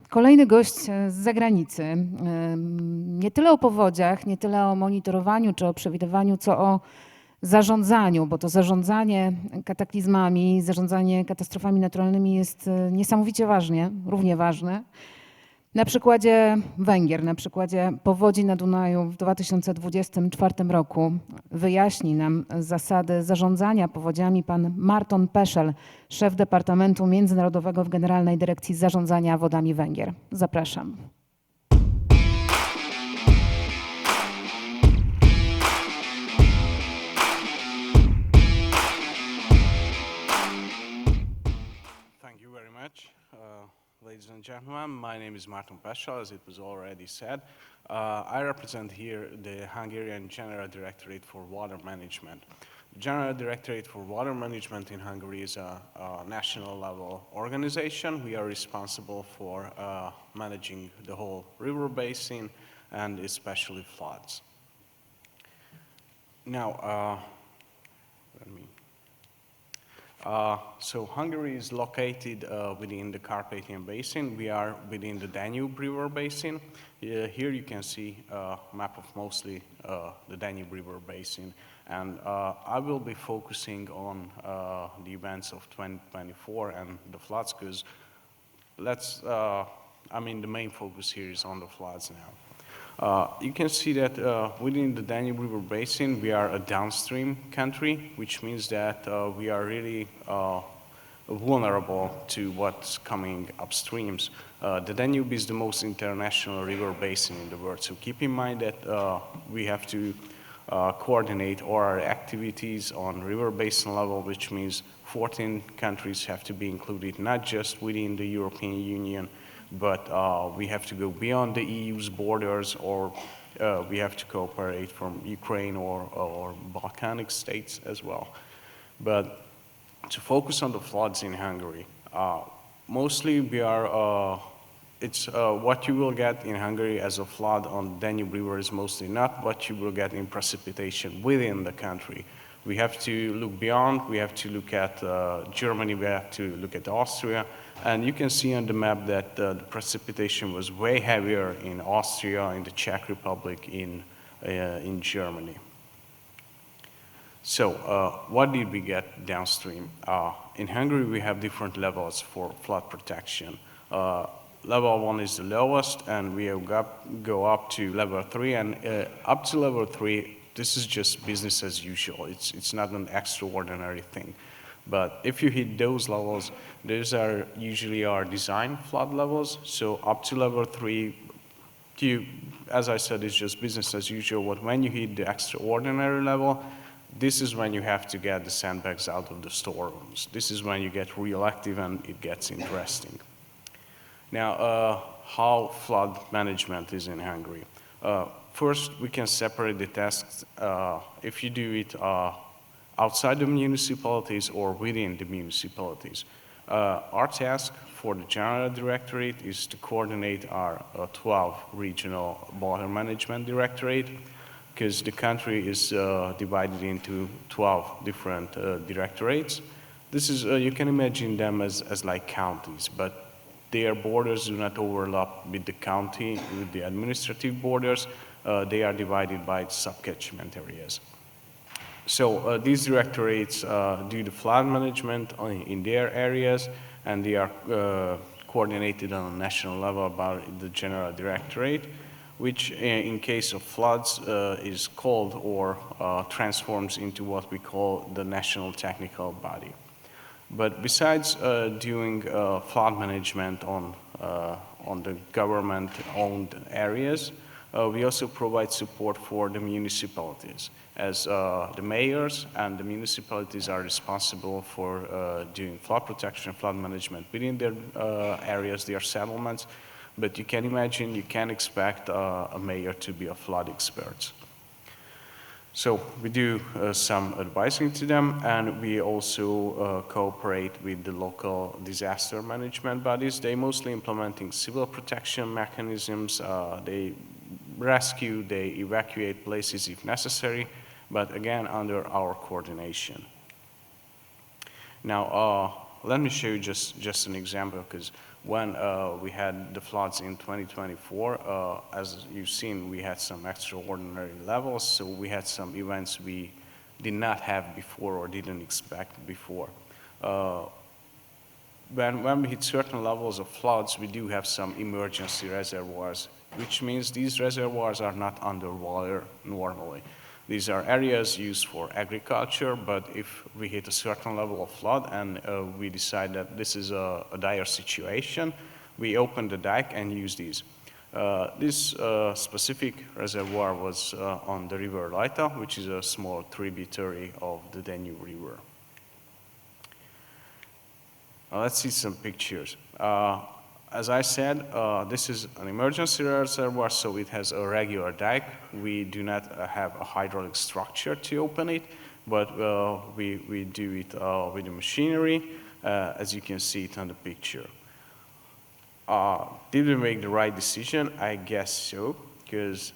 Kolejny gość z zagranicy. Nie tyle o powodziach, nie tyle o monitorowaniu czy o przewidywaniu, co o zarządzaniu, bo to zarządzanie kataklizmami, zarządzanie katastrofami naturalnymi jest niesamowicie równie ważne. Na przykładzie Węgier, na przykładzie powodzi na Dunaju w 2024 roku wyjaśni nam zasady zarządzania powodziami pan Marton Pesel, szef Departamentu Międzynarodowego w Generalnej Dyrekcji Zarządzania Wodami Węgier. Zapraszam. Thank you very much. Ladies and gentlemen, my name is Marton Pesel, as it was already said. I represent here the Hungarian General Directorate for Water Management. The General Directorate for Water Management in Hungary is a national level organization. We are responsible for managing the whole river basin and especially floods. Now, so Hungary is located within the Carpathian Basin. We are within the Danube River Basin. Here you can see a map of mostly the Danube River Basin. And I will be focusing on the events of 2024 and the floods, because the main focus here is on the floods now. You can see that within the Danube River Basin, we are a downstream country, which means that we are really vulnerable to what's coming upstreams. The Danube is the most international river basin in the world, so keep in mind that we have to coordinate all our activities on river basin level, which means 14 countries have to be included, not just within the European Union, but we have to go beyond the EU's borders, or we have to cooperate from Ukraine or Balkanic states as well. But to focus on the floods in Hungary, mostly we are, what you will get in Hungary as a flood on the Danube River is mostly not what you will get in precipitation within the country. We have to look beyond, we have to look at Germany, we have to look at Austria, and you can see on the map that the precipitation was way heavier in Austria, in the Czech Republic, in Germany. So what did we get downstream? In Hungary we have different levels for flood protection. Level 1 is the lowest, and we go up to level 3, and up to level 3 this is just business as usual. It's not an extraordinary thing. But if you hit those levels, those are usually our design flood levels. So up to level 3, as I said, it's just business as usual. But when you hit the extraordinary level, this is when you have to get the sandbags out of the storerooms. This is when you get real active and it gets interesting. Now, how flood management is in Hungary. First, we can separate the tasks if you do it outside the municipalities or within the municipalities. Our task for the General Directorate is to coordinate our 12 regional water management directorate, because the country is divided into 12 different directorates. This is, you can imagine them as like counties, but their borders do not overlap with the county, with the administrative borders. They are divided by sub-catchment areas. So these directorates do the flood management in their areas, and they are coordinated on a national level by the General Directorate, which in case of floods is called or transforms into what we call the National Technical Body. But besides doing flood management on the government-owned areas, we also provide support for the municipalities, as the mayors and the municipalities are responsible for doing flood protection, flood management within their areas, their settlements. But you can imagine, you can't expect a mayor to be a flood expert. So we do some advising to them, and we also cooperate with the local disaster management bodies. They mostly implementing civil protection mechanisms. They rescue, they evacuate places if necessary, but again under our coordination. Now, let me show you just an example, because when we had the floods in 2024, as you've seen, we had some extraordinary levels, so we had some events we did not have before or didn't expect before. When we hit certain levels of floods, we do have some emergency reservoirs, which means these reservoirs are not underwater normally. These are areas used for agriculture, but if we hit a certain level of flood and we decide that this is a dire situation, we open the dike and use these. This specific reservoir was on the river Leita, which is a small tributary of the Danube River. Let's see some pictures. As I said, this is an emergency reservoir, so it has a regular dike. We do not have a hydraulic structure to open it, but we do it with the machinery, as you can see it on the picture. Did we make the right decision? I guess so, because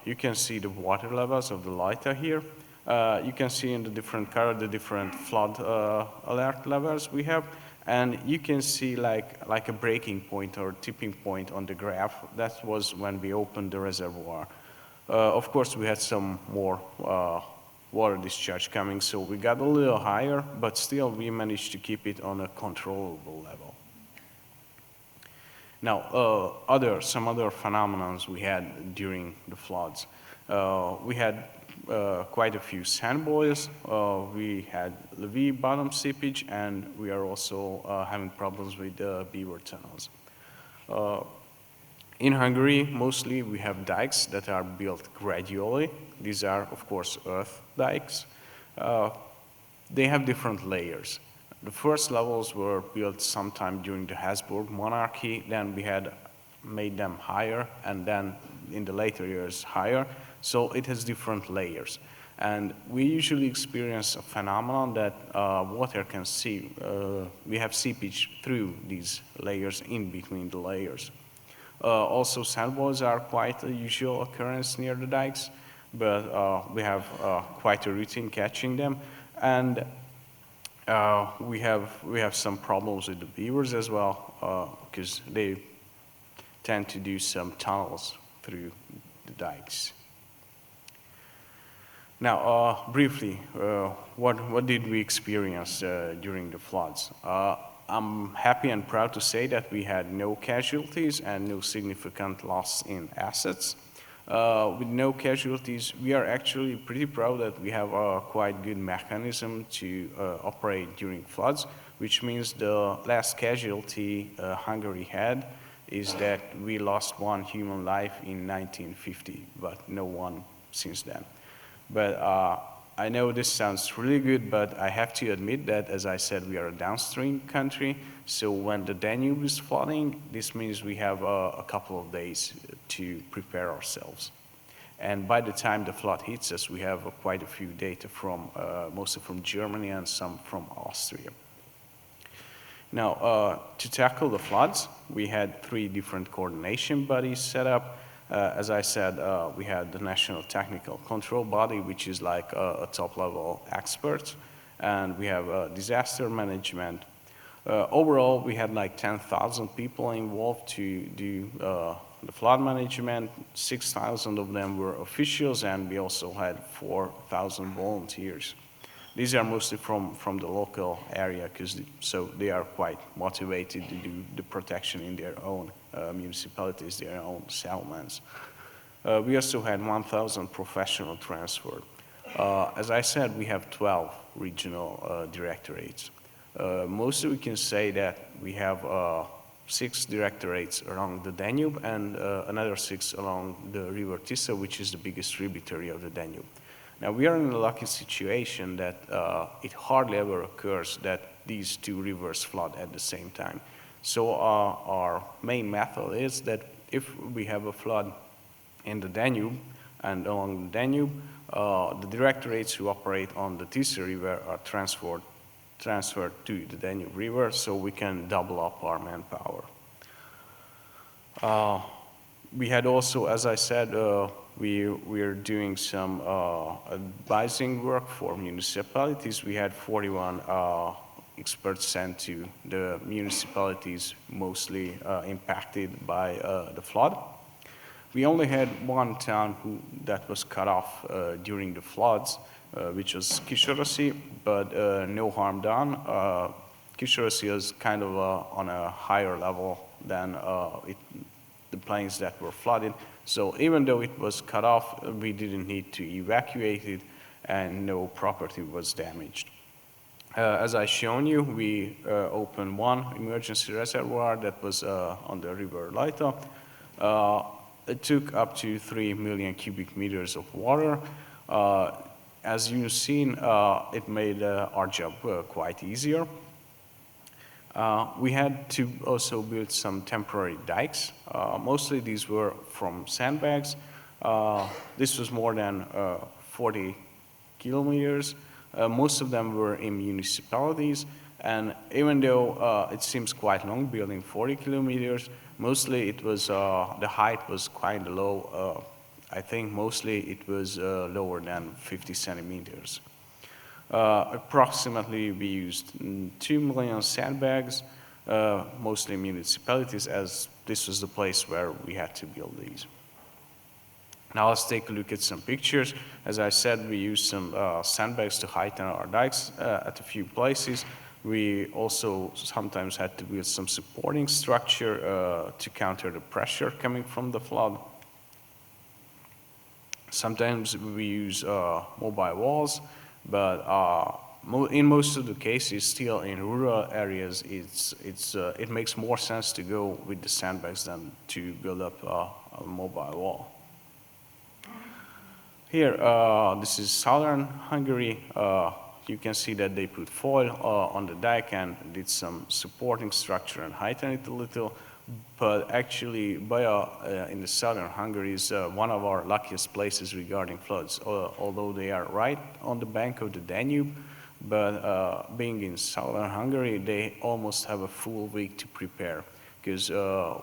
you can see the water levels of the Leita here. You can see in the different color the different flood alert levels we have. And you can see like a breaking point or tipping point on the graph. That was when we opened the reservoir. Of course, we had some more water discharge coming, so we got a little higher, but still we managed to keep it on a controllable level. Now, some other phenomena we had during the floods. We had quite a few sand boils. We had levee bottom seepage, and we are also having problems with the beaver tunnels. In Hungary, mostly we have dikes that are built gradually. These are, of course, earth dikes. They have different layers. The first levels were built sometime during the Habsburg monarchy. Then we had made them higher, and then in the later years higher. So it has different layers. And we usually experience a phenomenon that water can seep. We have seepage through these layers, in between the layers. Also, sand boils are quite a usual occurrence near the dikes, but we have quite a routine catching them. And we have some problems with the beavers as well, because they tend to do some tunnels through the dikes. Now, briefly, what did we experience during the floods? I'm happy and proud to say that we had no casualties and no significant loss in assets. With no casualties, we are actually pretty proud that we have a quite good mechanism to operate during floods, which means the last casualty Hungary had is that we lost one human life in 1950, but no one since then. But I know this sounds really good, but I have to admit that, as I said, we are a downstream country. So when the Danube is flooding, this means we have a couple of days to prepare ourselves. And by the time the flood hits us, we have quite a few data from, mostly from Germany and some from Austria. Now, to tackle the floods, we had 3 different coordination bodies set up. As I said, we had the National Technical Control Body, which is like a top-level expert, and we have disaster management. Overall, we had like 10,000 people involved to do the flood management. 6,000 of them were officials, and we also had 4,000 volunteers. These are mostly from the local area, so they are quite motivated to do the protection in their own municipalities, their own settlements. We also had 1,000 professional transferred. As I said, we have 12 regional directorates. Mostly we can say that we have 6 directorates along the Danube and another 6 along the river Tisa, which is the biggest tributary of the Danube. Now, we are in a lucky situation that it hardly ever occurs that these 2 rivers flood at the same time. So our main method is that if we have a flood in the Danube and along the Danube, the directorates who operate on the Tisa River are transferred to the Danube River, so we can double up our manpower. We had also, as I said, we're doing some advising work for municipalities. We had 41 experts sent to the municipalities mostly impacted by the flood. We only had one town that was cut off during the floods, which was Kisorasi, but no harm done. Kisorasi is kind of on a higher level than the plains that were flooded. So even though it was cut off, we didn't need to evacuate it, and no property was damaged. As I shown you, we opened one emergency reservoir that was on the river Leita. It took up to 3 million cubic meters of water. As you've seen, it made our job quite easier. We had to also build some temporary dikes. Mostly these were from sandbags. This was more than 40 kilometers. Most of them were in municipalities, and even though it seems quite long, building 40 kilometers, mostly it was, the height was quite low. I think mostly it was lower than 50 centimeters. Approximately we used 2 million sandbags, mostly municipalities, as this was the place where we had to build these. Now let's take a look at some pictures. As I said, we used some sandbags to heighten our dikes at a few places. We also sometimes had to build some supporting structure to counter the pressure coming from the flood. Sometimes we use mobile walls, but in most of the cases, still in rural areas, it makes more sense to go with the sandbags than to build up a mobile wall. Here, this is southern Hungary. You can see that they put foil on the dike and did some supporting structure and heighten it a little. But actually, Baja in the southern Hungary is one of our luckiest places regarding floods, although they are right on the bank of the Danube. But being in southern Hungary, they almost have a full week to prepare, because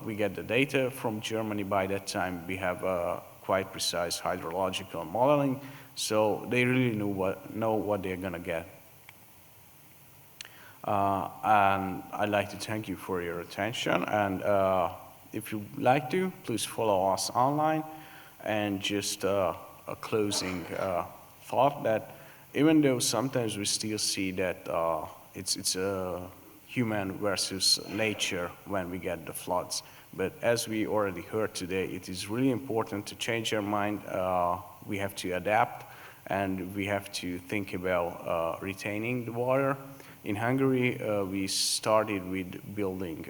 we get the data from Germany. By that time, we have quite precise hydrological modeling, so they really know what they're gonna get. And I'd like to thank you for your attention, and if you'd like to, please follow us online. And just a closing thought, that even though sometimes we still see that it's a human versus nature when we get the floods, but as we already heard today, it is really important to change our mind. We have to adapt, and we have to think about retaining the water. In Hungary, we started with building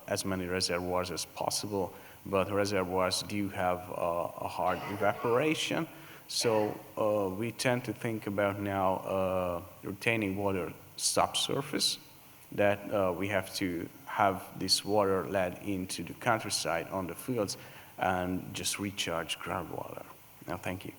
as many reservoirs as possible, but reservoirs do have a hard evaporation. So we tend to think about now retaining water subsurface, that we have to have this water led into the countryside on the fields and just recharge groundwater. Now, thank you.